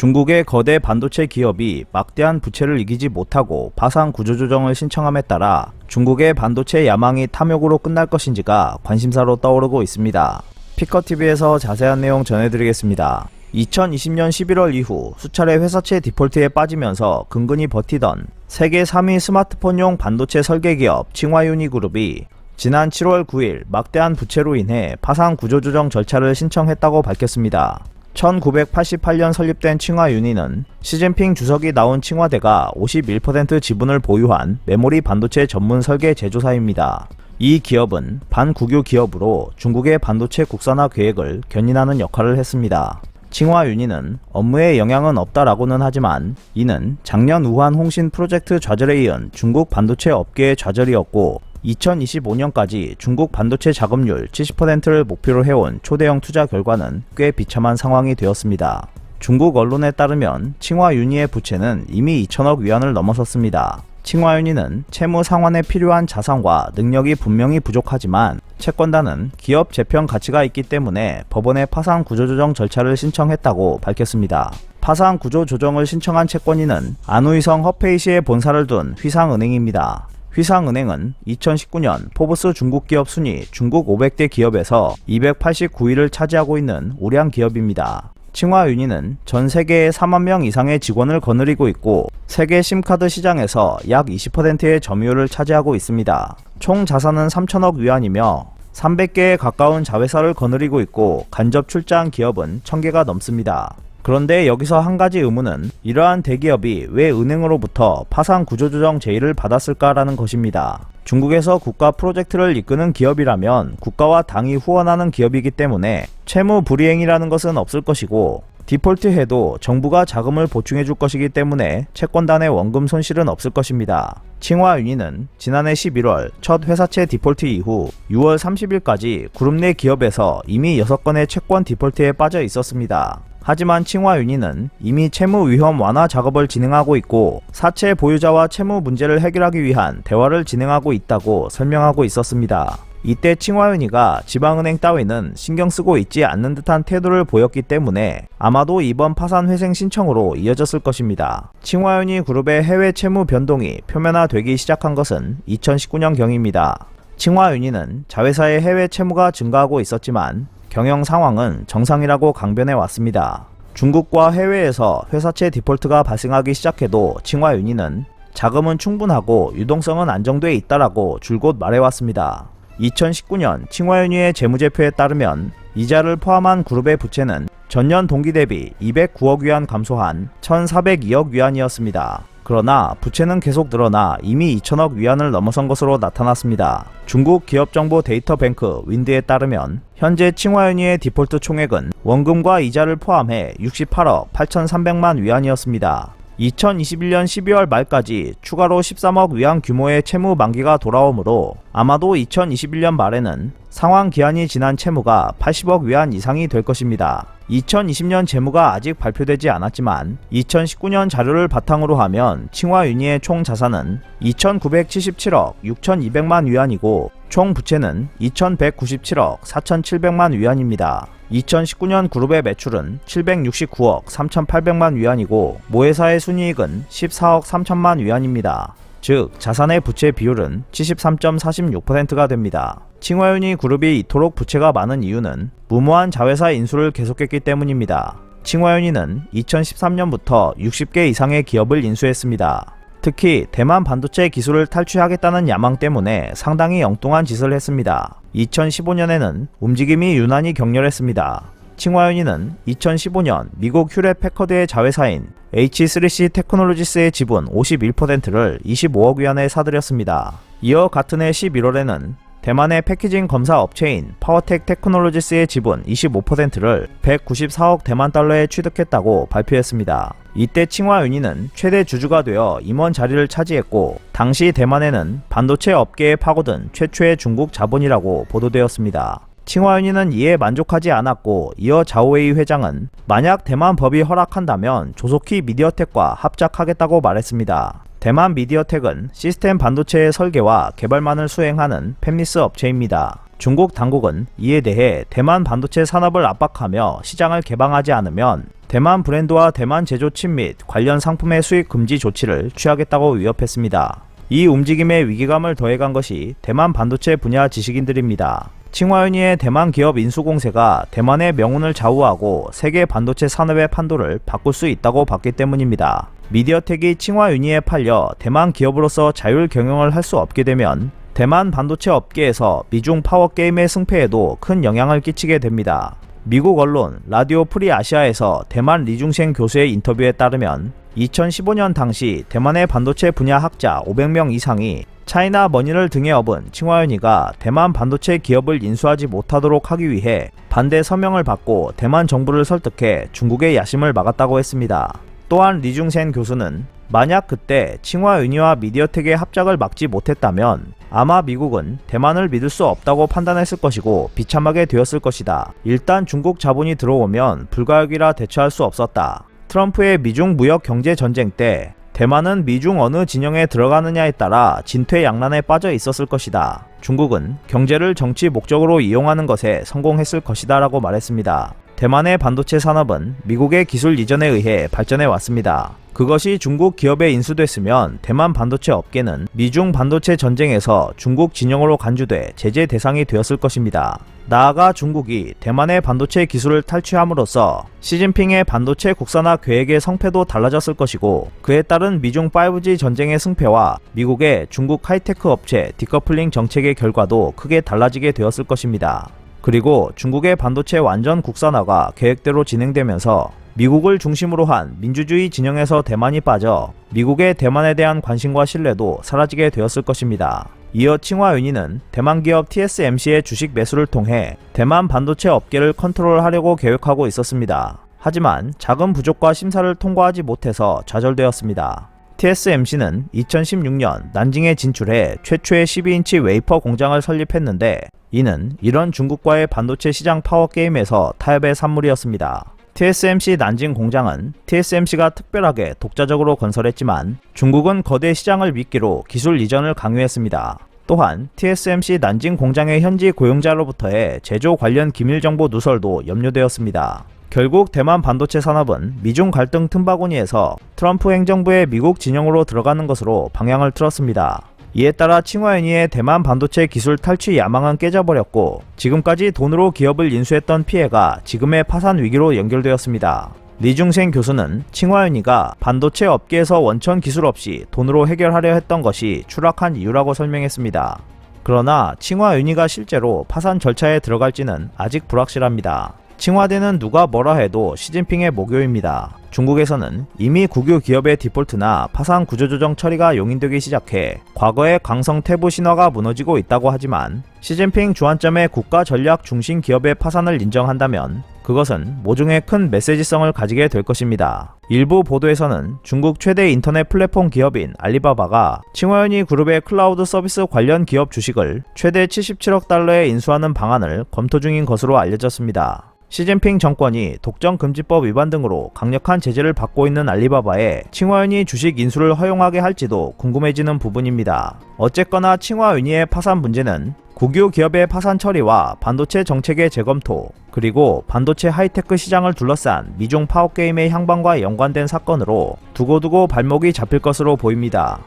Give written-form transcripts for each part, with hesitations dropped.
중국의 거대 반도체 기업이 막대한 부채를 이기지 못하고 파산 구조조정을 신청함에 따라 중국의 반도체 야망이 탐욕으로 끝날 것인지가 관심사로 떠오르고 있습니다. 피커TV에서 자세한 내용 전해드리겠습니다. 2020년 11월 이후 수차례 회사채 디폴트에 빠지면서 근근히 버티던 세계 3위 스마트폰용 반도체 설계기업 칭화유니 그룹이 지난 7월 9일 막대한 부채로 인해 파산 구조조정 절차를 신청했다고 밝혔습니다. 1988년 설립된 칭화유니는 시진핑 주석이 낳은 칭화대가 51% 지분을 보유한 메모리 반도체 전문 설계 제조사입니다. 이 기업은 반국유 기업으로 중국의 반도체 국산화 계획을 견인하는 역할을 했습니다. 칭화유니는 업무에 영향은 없다라고는 하지만 이는 작년 우한 홍신 프로젝트 좌절에 이은 중국 반도체 업계의 좌절이었고 2025년까지 중국 반도체 자금률 70%를 목표로 해온 초대형 투자 결과는 꽤 비참한 상황이 되었습니다. 중국 언론에 따르면 칭화유니의 부채는 이미 2천억 위안을 넘어섰습니다. 칭화유니는 채무 상환에 필요한 자산과 능력이 분명히 부족하지만 채권단은 기업 재편 가치가 있기 때문에 법원에 파산 구조조정 절차를 신청했다고 밝혔습니다. 파산 구조조정을 신청한 채권인은 안우이성 허페이시에 본사를 둔 휘상은행입니다. 휘상은행은 2019년 포브스 중국 기업 순위 중국 500대 기업에서 289위를 차지하고 있는 우량 기업입니다. 칭화유니는 전 세계에 4만 명 이상의 직원을 거느리고 있고 세계 심카드 시장에서 약 20%의 점유율을 차지하고 있습니다. 총 자산은 3천억 위안이며 300개에 가까운 자회사를 거느리고 있고 간접 출자한 기업은 1000개가 넘습니다. 그런데 여기서 한 가지 의문은 이러한 대기업이 왜 은행으로부터 파산 구조조정 제의를 받았을까라는 것입니다. 중국에서 국가 프로젝트를 이끄는 기업이라면 국가와 당이 후원하는 기업이기 때문에 채무 불이행이라는 것은 없을 것이고 디폴트해도 정부가 자금을 보충해 줄 것이기 때문에 채권단의 원금 손실은 없을 것입니다. 칭화유니는 지난해 11월 첫 회사채 디폴트 이후 6월 30일까지 그룹 내 기업에서 이미 6건의 채권 디폴트에 빠져 있었습니다. 하지만 칭화유니는 이미 채무 위험 완화 작업을 진행하고 있고 사채 보유자와 채무 문제를 해결하기 위한 대화를 진행하고 있다고 설명하고 있었습니다. 이때 칭화유니가 지방은행 따위는 신경 쓰고 있지 않는 듯한 태도를 보였기 때문에 아마도 이번 파산 회생 신청으로 이어졌을 것입니다. 칭화유니 그룹의 해외 채무 변동이 표면화되기 시작한 것은 2019년경입니다. 칭화유니는 자회사의 해외 채무가 증가하고 있었지만 경영 상황은 정상이라고 강변해 왔습니다. 중국과 해외에서 회사채 디폴트가 발생하기 시작해도 칭화유니는 자금은 충분하고 유동성은 안정돼 있다라고 줄곧 말해왔습니다. 2019년 칭화유니의 재무제표에 따르면 이자를 포함한 그룹의 부채는 전년 동기 대비 209억 위안 감소한 1402억 위안이었습니다. 그러나 부채는 계속 늘어나 이미 2천억 위안을 넘어선 것으로 나타났습니다. 중국 기업정보 데이터뱅크 윈드에 따르면 현재 칭화유니의 디폴트 총액은 원금과 이자를 포함해 68억 8,300만 위안이었습니다. 2021년 12월 말까지 추가로 13억 위안 규모의 채무 만기가 돌아오므로 아마도 2021년 말에는 상환 기한이 지난 채무가 80억 위안 이상이 될 것입니다. 2020년 재무가 아직 발표되지 않았지만 2019년 자료를 바탕으로 하면 칭화유니의 총 자산은 2,977억 6,200만 위안이고 총 부채는 2,197억 4,700만 위안입니다. 2019년 그룹의 매출은 769억 3,800만 위안이고 모회사의 순이익은 14억 3천만 위안입니다. 즉 자산의 부채 비율은 73.46%가 됩니다. 칭화유니 그룹이 이토록 부채가 많은 이유는 무모한 자회사 인수를 계속했기 때문입니다. 칭화유니는 2013년부터 60개 이상의 기업을 인수했습니다. 특히 대만 반도체 기술을 탈취하겠다는 야망 때문에 상당히 엉뚱한 짓을 했습니다. 2015년에는 움직임이 유난히 격렬했습니다. 칭화유니는 2015년 미국 휴렛 패커드의 자회사인 H3C 테크놀로지스의 지분 51%를 25억 위안에 사들였습니다. 이어 같은 해 11월에는 대만의 패키징 검사 업체인 파워텍 테크놀로지스의 지분 25%를 194억 대만 달러에 취득했다고 발표했습니다. 이때 칭화유니는 최대 주주가 되어 임원 자리를 차지했고 당시 대만에는 반도체 업계에 파고든 최초의 중국 자본이라고 보도되었습니다. 칭화유니는 이에 만족하지 않았고 이어 자오웨이 회장은 만약 대만 법이 허락한다면 조속히 미디어텍과 합작하겠다고 말했습니다. 대만 미디어텍은 시스템 반도체의 설계와 개발만을 수행하는 팹리스 업체입니다. 중국 당국은 이에 대해 대만 반도체 산업을 압박하며 시장을 개방하지 않으면 대만 브랜드와 대만 제조 칩 및 관련 상품의 수입 금지 조치를 취하겠다고 위협했습니다. 이 움직임에 위기감을 더해간 것이 대만 반도체 분야 지식인들입니다. 칭화윤희의 대만 기업 인수 공세가 대만의 명운을 좌우하고 세계 반도체 산업의 판도를 바꿀 수 있다고 봤기 때문입니다. 미디어텍이 칭화윤희에 팔려 대만 기업으로서 자율 경영을 할 수 없게 되면 대만 반도체 업계에서 미중 파워게임의 승패에도 큰 영향을 끼치게 됩니다. 미국 언론 라디오 프리 아시아에서 대만 리중생 교수의 인터뷰에 따르면 2015년 당시 대만의 반도체 분야 학자 500명 이상이 차이나 머니를 등에 업은 칭화윤희가 대만 반도체 기업을 인수하지 못하도록 하기 위해 반대 서명을 받고 대만 정부를 설득해 중국의 야심을 막았다고 했습니다. 또한 리중센 교수는 만약 그때 칭화윤희와 미디어텍의 합작을 막지 못했다면 아마 미국은 대만을 믿을 수 없다고 판단했을 것이고 비참하게 되었을 것이다. 일단 중국 자본이 들어오면 불가역이라 대처할 수 없었다. 트럼프의 미중 무역 경제 전쟁 때 대만은 미중 어느 진영에 들어가느냐에 따라 진퇴양난에 빠져 있었을 것이다. 중국은 경제를 정치 목적으로 이용하는 것에 성공했을 것이다 라고 말했습니다. 대만의 반도체 산업은 미국의 기술 이전에 의해 발전해 왔습니다. 그것이 중국 기업에 인수됐으면 대만 반도체 업계는 미중 반도체 전쟁에서 중국 진영으로 간주돼 제재 대상이 되었을 것입니다. 나아가 중국이 대만의 반도체 기술을 탈취함으로써 시진핑의 반도체 국산화 계획의 성패도 달라졌을 것이고 그에 따른 미중 5G 전쟁의 승패와 미국의 중국 하이테크 업체 디커플링 정책의 결과도 크게 달라지게 되었을 것입니다. 그리고 중국의 반도체 완전 국산화가 계획대로 진행되면서 미국을 중심으로 한 민주주의 진영에서 대만이 빠져 미국의 대만에 대한 관심과 신뢰도 사라지게 되었을 것입니다. 이어 칭화윤희는 대만 기업 TSMC의 주식 매수를 통해 대만 반도체 업계를 컨트롤하려고 계획하고 있었습니다. 하지만 자금 부족과 심사를 통과하지 못해서 좌절되었습니다. TSMC는 2016년 난징에 진출해 최초의 12인치 웨이퍼 공장을 설립했는데 이는 이런 중국과의 반도체 시장 파워게임에서 타협의 산물이었습니다. TSMC 난징 공장은 TSMC가 특별하게 독자적으로 건설했지만 중국은 거대 시장을 미끼로 기술 이전을 강요했습니다. 또한 TSMC 난징 공장의 현지 고용자로부터의 제조 관련 기밀 정보 누설도 염려되었습니다. 결국 대만 반도체 산업은 미중 갈등 틈바구니에서 트럼프 행정부의 미국 진영으로 들어가는 것으로 방향을 틀었습니다. 이에 따라 칭화윤희의 대만 반도체 기술 탈취 야망은 깨져버렸고 지금까지 돈으로 기업을 인수했던 피해가 지금의 파산 위기로 연결되었습니다. 리중생 교수는 칭화윤희가 반도체 업계에서 원천 기술 없이 돈으로 해결하려 했던 것이 추락한 이유라고 설명했습니다. 그러나 칭화윤희가 실제로 파산 절차에 들어갈지는 아직 불확실합니다. 칭화대는 누가 뭐라 해도 시진핑의 모교입니다. 중국에서는 이미 국유 기업의 디폴트나 파산 구조조정 처리가 용인되기 시작해 과거의 강성 태부 신화가 무너지고 있다고 하지만 시진핑 주안점의 국가 전략 중심 기업의 파산을 인정한다면 그것은 모종의 큰 메시지성을 가지게 될 것입니다. 일부 보도에서는 중국 최대 인터넷 플랫폼 기업인 알리바바가 칭화윤희 그룹의 클라우드 서비스 관련 기업 주식을 최대 77억 달러에 인수하는 방안을 검토 중인 것으로 알려졌습니다. 시진핑 정권이 독점금지법 위반 등으로 강력한 제재를 받고 있는 알리바바에 칭화윤희 주식 인수를 허용하게 할지도 궁금해지는 부분입니다. 어쨌거나 칭화윤희의 파산 문제는 국유 기업의 파산 처리와 반도체 정책의 재검토, 그리고 반도체 하이테크 시장을 둘러싼 미중 파워게임의 향방과 연관된 사건으로 두고두고 발목이 잡힐 것으로 보입니다.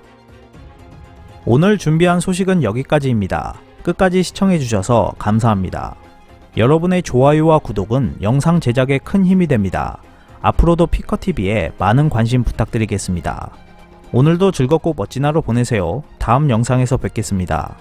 오늘 준비한 소식은 여기까지입니다. 끝까지 시청해주셔서 감사합니다. 여러분의 좋아요와 구독은 영상 제작에 큰 힘이 됩니다. 앞으로도 피커TV에 많은 관심 부탁드리겠습니다. 오늘도 즐겁고 멋진 하루 보내세요. 다음 영상에서 뵙겠습니다.